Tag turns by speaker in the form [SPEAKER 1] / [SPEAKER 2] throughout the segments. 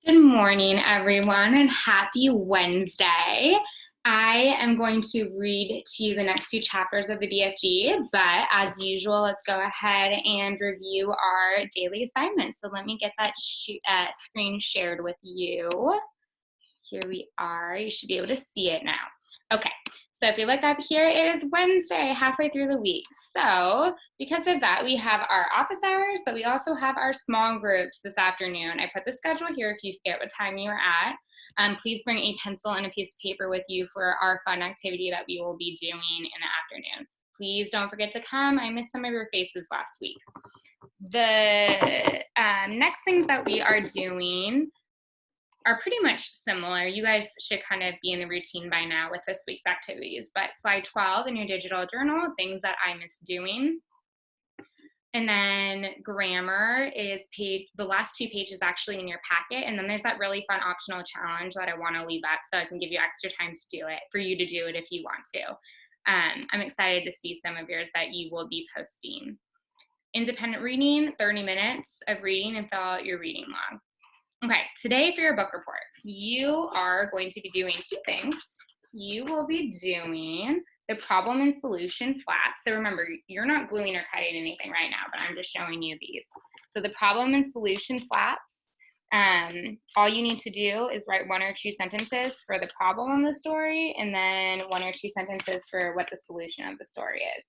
[SPEAKER 1] Good morning, everyone, and happy Wednesday. I am going to read to you the next two chapters of the BFG, but as usual, let's go ahead and review our daily assignments. So let me get that screen shared with you. Here we are. You should be able to see it now. Okay, so if you look up here, it is Wednesday, halfway through the week. So because of that, we have our office hours, but we also have our small groups this afternoon. I put the schedule here if you forget what time you're at. Please bring a pencil and a piece of paper with you for our fun activity that we will be doing in the afternoon. Please don't forget to come. I missed some of your faces last week. The next things that we are doing are pretty much similar. You guys should kind of be in the routine by now with this week's activities, but slide 12 in your digital journal, things that I miss doing. And then grammar is the last two pages actually in your packet. And then there's that really fun optional challenge that I want to leave up so I can give you extra time to do it, for you to do it if you want to. I'm excited to see some of yours that you will be posting. Independent reading, 30 minutes of reading and fill out your reading log. Okay, today for your book report, you are going to be doing two things. You will be doing the problem and solution flaps. So remember, you're not gluing or cutting anything right now, but I'm just showing you these. So the problem and solution flaps, all you need to do is write one or two sentences for the problem of the story, and then one or two sentences for what the solution of the story is.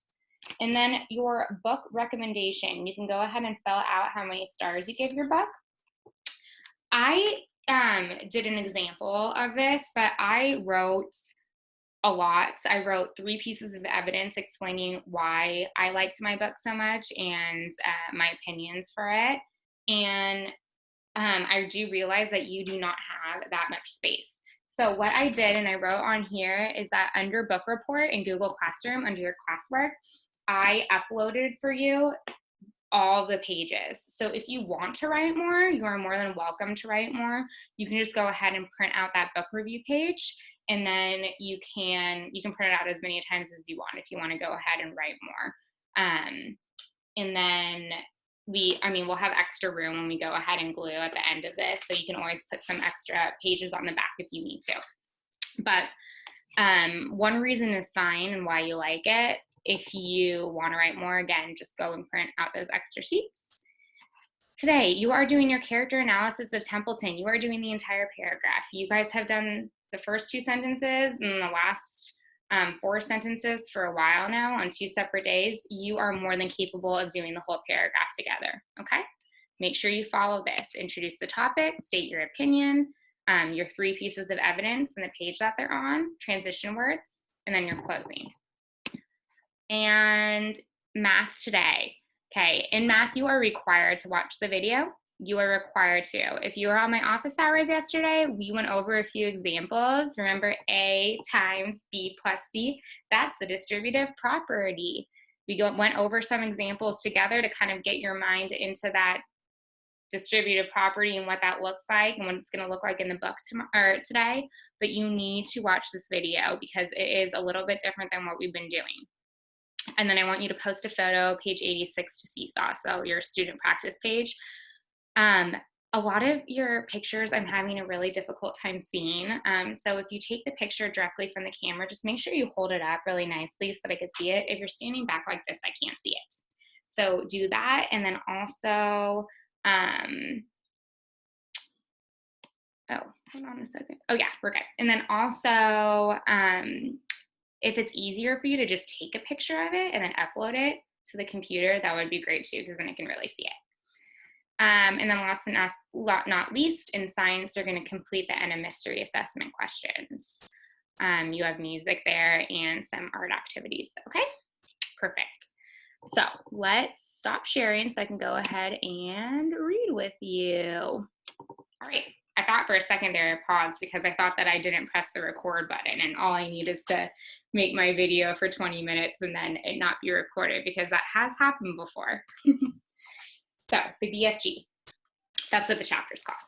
[SPEAKER 1] And then your book recommendation, you can go ahead and fill out how many stars you give your book. I did an example of this, but I wrote a lot. I wrote 3 pieces of evidence explaining why I liked my book so much and my opinions for it. And I do realize that you do not have that much space. So what I did, and I wrote on here, is that under book report in Google Classroom, under your classwork, I uploaded for you all the pages. So if you want to write more, you are more than welcome to write more. You can just go ahead and print out that book review page, and then you can print it out as many times as you want if you want to go ahead and write more. And then we'll have extra room when we go ahead and glue at the end of this, so you can always put some extra pages on the back if you need to. But one reason is fine and why you like it. If you want to write more, again, just go and print out those extra sheets. Today, you are doing your character analysis of Templeton. You are doing the entire paragraph. You guys have done the first 2 sentences and the last 4 sentences for a while now on 2 separate days. You are more than capable of doing the whole paragraph together, okay? Make sure you follow this. Introduce the topic, state your opinion, your 3 pieces of evidence and the page that they're on, transition words, and then your closing. And math today. Okay, in math, you are required to watch the video. You are required to. If you were on my office hours yesterday, we went over a few examples. Remember A times B plus C? That's the distributive property. We went over some examples together to kind of get your mind into that distributive property and what that looks like and what it's going to look like in the book today. But you need to watch this video because it is a little bit different than what we've been doing. And then I want you to post a photo, page 86 to Seesaw, so your student practice page. A lot of your pictures I'm having a really difficult time seeing. So if you take the picture directly from the camera, just make sure you hold it up really nicely so that I can see it. If you're standing back like this, I can't see it. So do that. And then also, oh, hold on a second. Oh yeah, we're good. And then also, if it's easier for you to just take a picture of it and then upload it to the computer, that would be great too, because then I can really see it. And then last but not least, in science, you're going to complete the end of mystery assessment questions. You have music there and some art activities. Okay, perfect. So let's stop sharing so I can go ahead and read with you. All right. I thought for a second there I paused because I thought that I didn't press the record button and all I need is to make my video for 20 minutes and then it not be recorded, because that has happened before. So the BFG, that's what the chapter's called.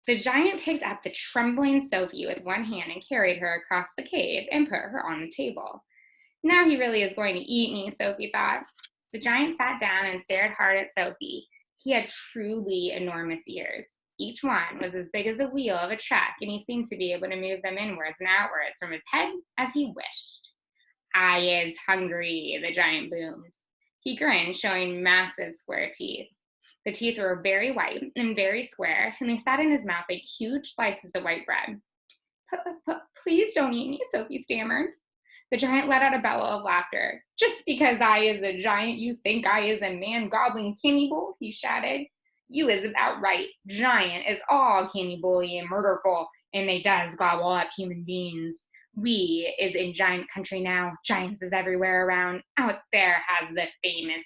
[SPEAKER 1] The giant picked up the trembling Sophie with one hand and carried her across the cave and put her on the table. Now he really is going to eat me, Sophie thought. The giant sat down and stared hard at Sophie. He had truly enormous ears. Each one was as big as a wheel of a truck, and he seemed to be able to move them inwards and outwards from his head as he wished. I is hungry, the giant boomed. He grinned, showing massive square teeth. The teeth were very white and very square, and they sat in his mouth like huge slices of white bread. Please don't eat me, Sophie stammered. The giant let out a bellow of laughter. Just because I is a giant, you think I is a man-gobbling cannibal? He shouted. You is outright giant is all cannibal-y and murderful, and they does gobble up human beings. We is in giant country now. Giants is everywhere around. Out there has the famous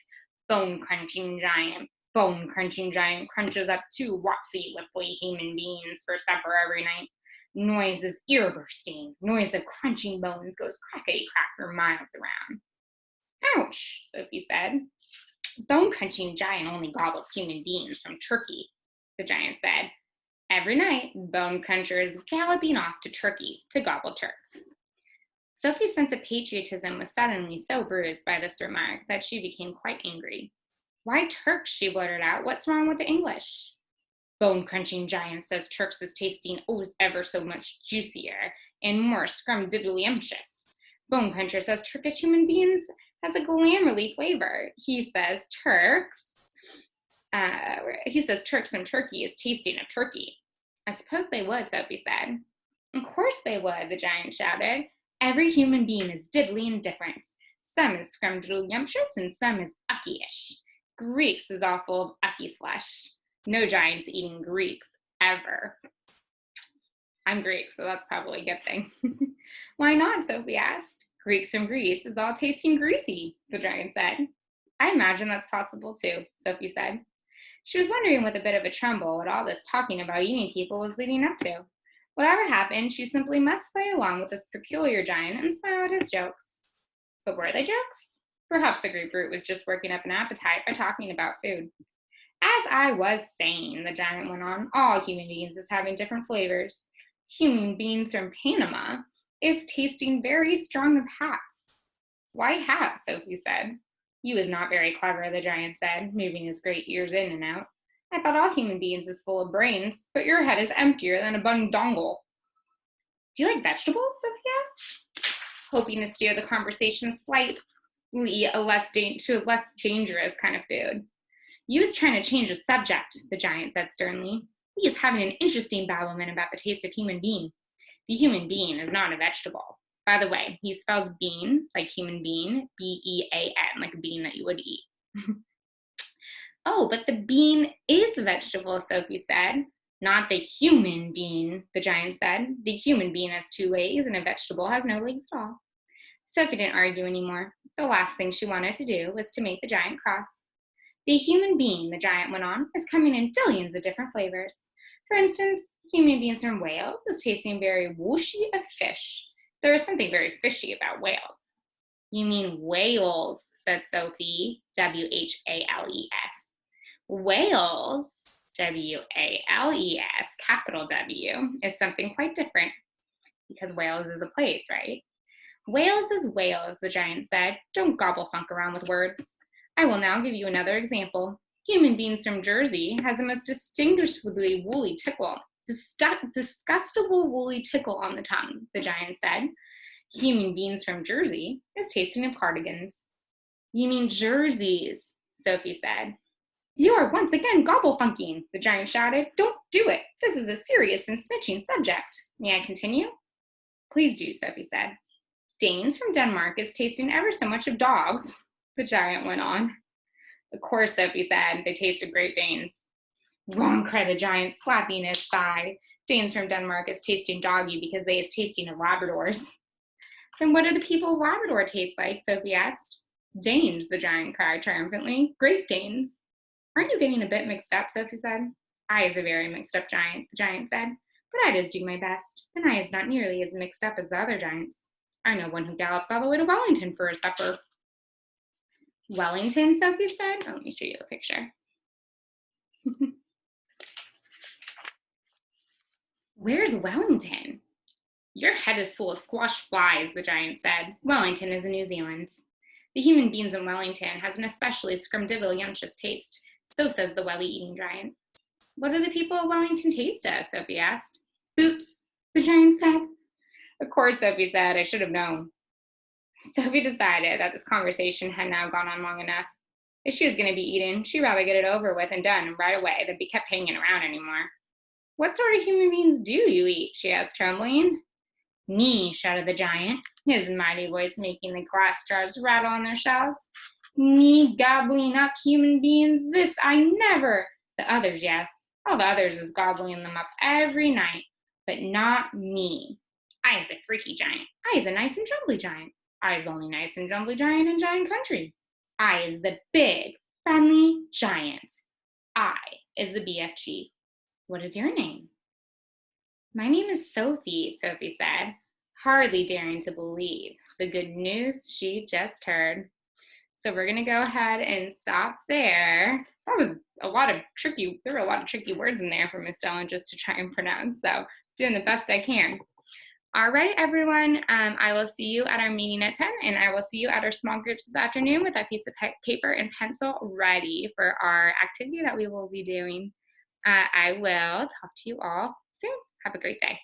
[SPEAKER 1] bone-crunching giant. Bone-crunching giant crunches up 2 wopsy, whiffly human beings for supper every night. Noise is ear-bursting. Noise of crunching bones goes crackety-crack for miles around. Ouch, Sophie said. Bone-crunching giant only gobbles human beings from Turkey, the giant said. Every night, bone cruncher is galloping off to Turkey to gobble Turks. Sophie's sense of patriotism was suddenly so bruised by this remark that she became quite angry. Why Turks, she blurted out. What's wrong with the English? Bone-crunching giant says Turks is tasting ever so much juicier and more scrumdiddlyumptious. Bone cruncher says Turkish human beings has a glamorly flavor. He says Turks from Turkey is tasting of Turkey. I suppose they would, Sophie said. Of course they would, the giant shouted. Every human being is diddly and different. Some is scrumdiddlyumptious and some is ucky-ish. Greeks is all full of ucky slush. No giants eating Greeks, ever. I'm Greek, so that's probably a good thing. Why not, Sophie asked. Greeks from Greece is all tasting greasy, the giant said. I imagine that's possible too, Sophie said. She was wondering with a bit of a tremble what all this talking about eating people was leading up to. Whatever happened, she simply must play along with this peculiar giant and smile at his jokes. But were they jokes? Perhaps the grapefruit was just working up an appetite by talking about food. As I was saying, the giant went on, all human beings is having different flavors. Human beings from Panama is tasting very strong of hats. White hat, Sophie said. You is not very clever, the giant said, moving his great ears in and out. I thought all human beings is full of brains, but your head is emptier than a bung dongle. Do you like vegetables, Sophie asked, hoping to steer the conversation slightly to a less dangerous kind of food. You is trying to change the subject, the giant said sternly. He is having an interesting babblement about the taste of human being. The human being is not a vegetable. By the way, he spells bean, like human being, B-E-A-N, like a bean that you would eat. Oh, but the bean is a vegetable, Sophie said. Not the human being, the giant said. The human being has 2 legs, and a vegetable has no legs at all. Sophie didn't argue anymore. The last thing she wanted to do was to make the giant cross. The human being, the giant went on, is coming in zillions of different flavors. For instance, human beings from Wales is tasting very whooshy of fish. There is something very fishy about Wales. You mean whales, said Sophie, W-H-A-L-E-S. Wales, W-A-L-E-S, capital W, is something quite different. Because Wales is a place, right? Wales is Wales, the giant said. Don't gobble funk around with words. I will now give you another example. Human beings from Jersey has a most distinguishably woolly tickle. Disgustable woolly tickle on the tongue, the giant said. Human beings from Jersey is tasting of cardigans. You mean jerseys, Sophie said. You are once again gobble funking, the giant shouted. Don't do it. This is a serious and snitching subject. May I continue? Please do, Sophie said. Danes from Denmark is tasting ever so much of dogs, the giant went on. Of course, Sophie said, they tasted Great Danes. Wrong, cried the giant, slapping his thigh. Danes from Denmark is tasting doggy because they is tasting of Labradors. Then what do the people of Labrador taste like, Sophie asked. Danes, the giant cried triumphantly. Great Danes. Aren't you getting a bit mixed up, Sophie said. I is a very mixed up giant, the giant said. But I just do my best, and I is not nearly as mixed up as the other giants. I know one who gallops all the way to Wellington for a supper. Wellington, Sophie said. Oh, let me show you the picture. Where's Wellington? Your head is full of squashed flies, the giant said. Wellington is in New Zealand. The human beings in Wellington has an especially scrumdiddlyumptious taste. So says the welly-eating giant. What do the people of Wellington taste of? Sophie asked. Oops, the giant said. Of course, Sophie said. I should have known. Sophie decided that this conversation had now gone on long enough. If she was going to be eaten, she'd rather get it over with and done right away than be kept hanging around anymore. What sort of human beings do you eat? She asked, trembling. Me, shouted the giant, his mighty voice making the glass jars rattle on their shelves. Me gobbling up human beings? This I never. The others, yes. All the others is gobbling them up every night, but not me. I is a freaky giant. I is a nice and jumbly giant. I is only nice and jumbly giant in giant country. I is the big, friendly giant. I is the BFG. What is your name? My name is Sophie, Sophie said, hardly daring to believe the good news she just heard. So we're going to go ahead and stop there. That was there were a lot of tricky words in there for Miss Ellen just to try and pronounce. So doing the best I can. All right, everyone. I will see you at our meeting at 10, and I will see you at our small groups this afternoon with that piece of paper and pencil ready for our activity that we will be doing. I will talk to you all soon. Have a great day.